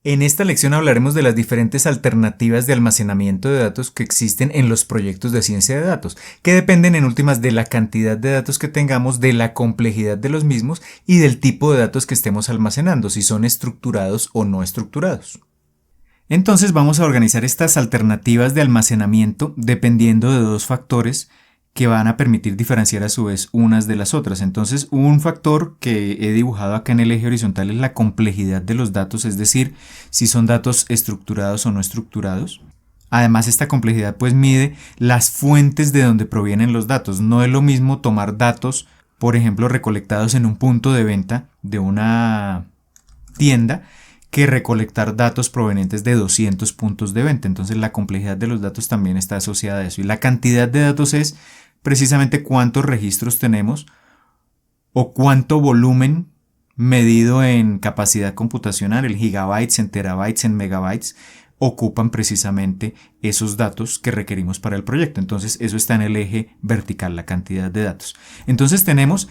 En esta lección hablaremos de las diferentes alternativas de almacenamiento de datos que existen en los proyectos de ciencia de datos, que dependen en últimas de la cantidad de datos que tengamos, de la complejidad de los mismos y del tipo de datos que estemos almacenando, si son estructurados o no estructurados. Entonces vamos a organizar estas alternativas de almacenamiento dependiendo de dos factores que van a permitir diferenciar a su vez unas de las otras. Entonces, un factor que he dibujado acá en el eje horizontal es la complejidad de los datos, es decir, si son datos estructurados o no estructurados. Además, esta complejidad pues mide las fuentes de donde provienen los datos. No es lo mismo tomar datos, por ejemplo, recolectados en un punto de venta de una tienda, que recolectar datos provenientes de 200 puntos de venta. Entonces la complejidad de los datos también está asociada a eso. Y la cantidad de datos es precisamente cuántos registros tenemos o cuánto volumen medido en capacidad computacional, en gigabytes, en terabytes, en megabytes, ocupan precisamente esos datos que requerimos para el proyecto. Entonces eso está en el eje vertical, la cantidad de datos. Entonces tenemos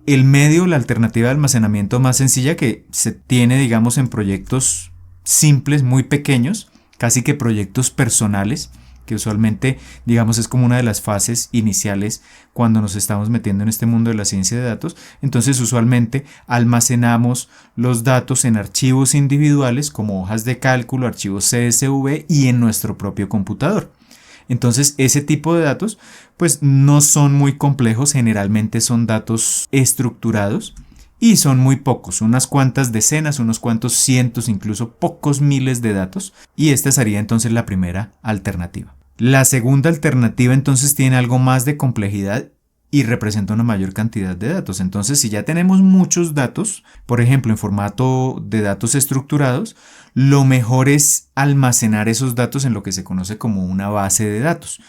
el medio, la alternativa de almacenamiento más sencilla que se tiene, digamos, en proyectos simples, muy pequeños, casi que proyectos personales, que usualmente, digamos, es como una de las fases iniciales cuando nos estamos metiendo en este mundo de la ciencia de datos. Entonces, usualmente almacenamos los datos en archivos individuales como hojas de cálculo, archivos CSV y en nuestro propio computador. Entonces, ese tipo de datos pues no son muy complejos, generalmente son datos estructurados y son muy pocos, unas cuantas decenas, unos cuantos cientos, incluso pocos miles de datos, y esta sería entonces la primera alternativa. La segunda alternativa entonces tiene algo más de complejidad y representa una mayor cantidad de datos. Entonces, si ya tenemos muchos datos, por ejemplo, en formato de datos estructurados, lo mejor es almacenar esos datos en lo que se conoce como una base de datos.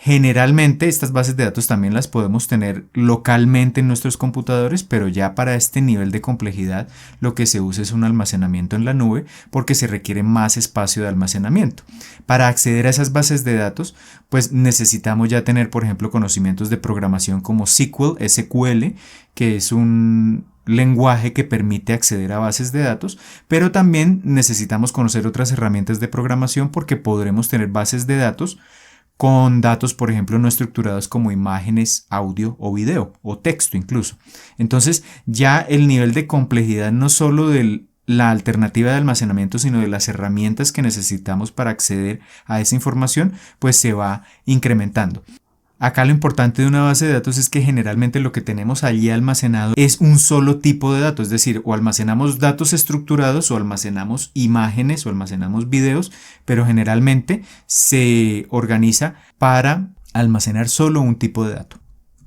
Generalmente estas bases de datos también las podemos tener localmente en nuestros computadores, pero ya para este nivel de complejidad lo que se usa es un almacenamiento en la nube porque se requiere más espacio de almacenamiento. Para acceder a esas bases de datos, pues necesitamos ya tener, por ejemplo, conocimientos de programación como SQL, que es un lenguaje que permite acceder a bases de datos, pero también necesitamos conocer otras herramientas de programación porque podremos tener bases de datos con datos, por ejemplo, no estructurados como imágenes, audio o video, o texto incluso. Entonces, ya el nivel de complejidad no solo de la alternativa de almacenamiento, sino de las herramientas que necesitamos para acceder a esa información, pues se va incrementando. Acá lo importante de una base de datos es que generalmente lo que tenemos allí almacenado es un solo tipo de datos, es decir, o almacenamos datos estructurados o almacenamos imágenes o almacenamos videos, pero generalmente se organiza para almacenar solo un tipo de dato.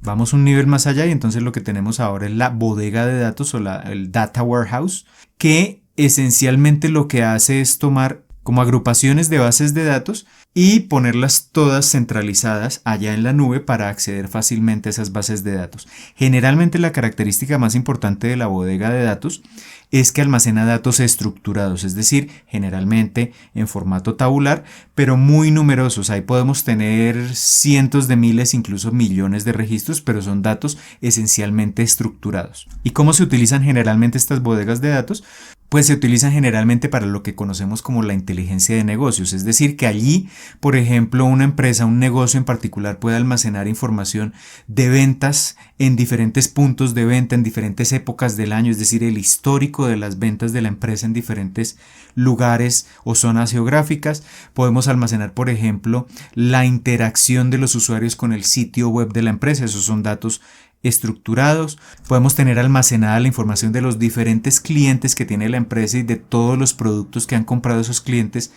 Vamos un nivel más allá y entonces lo que tenemos ahora es la bodega de datos o el data warehouse, que esencialmente lo que hace es tomar como agrupaciones de bases de datos y ponerlas todas centralizadas allá en la nube para acceder fácilmente a esas bases de datos. Generalmente la característica más importante de la bodega de datos es que almacena datos estructurados, es decir, generalmente en formato tabular, pero muy numerosos. Ahí podemos tener cientos de miles, incluso millones de registros, pero son datos esencialmente estructurados. ¿Y cómo se utilizan generalmente estas bodegas de datos? Pues se utilizan generalmente para lo que conocemos como la inteligencia de negocios, es decir, que allí, por ejemplo, una empresa, un negocio en particular puede almacenar información de ventas en diferentes puntos de venta, en diferentes épocas del año, es decir, el histórico de las ventas de la empresa en diferentes lugares o zonas geográficas. Podemos almacenar, por ejemplo, la interacción de los usuarios con el sitio web de la empresa, esos son datos estructurados. Podemos tener almacenada la información de los diferentes clientes que tiene la empresa y de todos los productos que han comprado esos clientes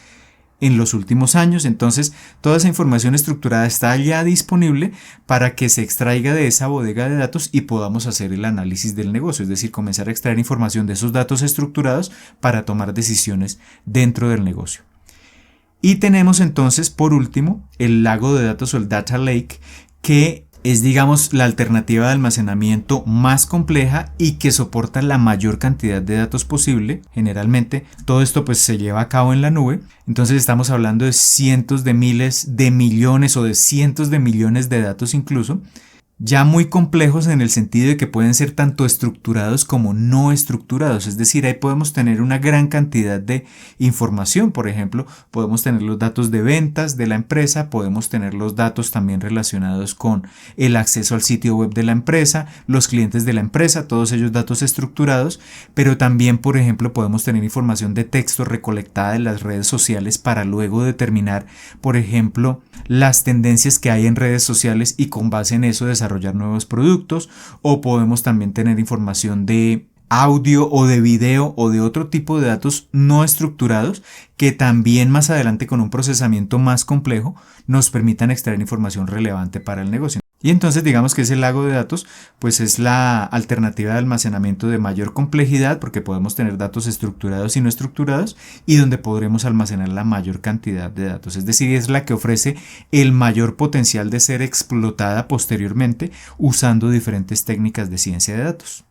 en los últimos años. Entonces, toda esa información estructurada está ya disponible para que se extraiga de esa bodega de datos y podamos hacer el análisis del negocio, es decir, comenzar a extraer información de esos datos estructurados para tomar decisiones dentro del negocio. Y tenemos entonces, por último, el lago de datos o el data lake, que es, digamos, la alternativa de almacenamiento más compleja y que soporta la mayor cantidad de datos posible. Generalmente todo esto pues se lleva a cabo en la nube. Entonces estamos hablando de cientos de miles de millones o de cientos de millones de datos incluso. ya muy complejos en el sentido de que pueden ser tanto estructurados como no estructurados, es decir, ahí podemos tener una gran cantidad de información. Por ejemplo, podemos tener los datos de ventas de la empresa, podemos tener los datos también relacionados con el acceso al sitio web de la empresa, los clientes de la empresa, todos ellos datos estructurados, pero también, por ejemplo, podemos tener información de texto recolectada de las redes sociales para luego determinar, por ejemplo, las tendencias que hay en redes sociales y con base en eso desarrollar nuevos productos. O podemos también tener información de audio o de video o de otro tipo de datos no estructurados que también más adelante con un procesamiento más complejo nos permitan extraer información relevante para el negocio. Y entonces digamos que ese lago de datos pues es la alternativa de almacenamiento de mayor complejidad, porque podemos tener datos estructurados y no estructurados y donde podremos almacenar la mayor cantidad de datos. Es decir, es la que ofrece el mayor potencial de ser explotada posteriormente usando diferentes técnicas de ciencia de datos.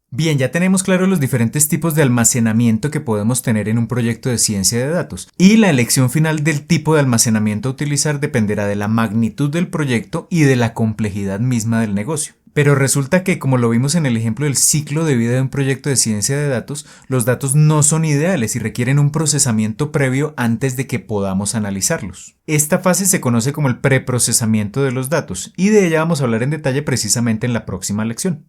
Bien, ya tenemos claros los diferentes tipos de almacenamiento que podemos tener en un proyecto de ciencia de datos, y la elección final del tipo de almacenamiento a utilizar dependerá de la magnitud del proyecto y de la complejidad misma del negocio. Pero resulta que, como lo vimos en el ejemplo del ciclo de vida de un proyecto de ciencia de datos, los datos no son ideales y requieren un procesamiento previo antes de que podamos analizarlos. Esta fase se conoce como el preprocesamiento de los datos, y de ella vamos a hablar en detalle precisamente en la próxima lección.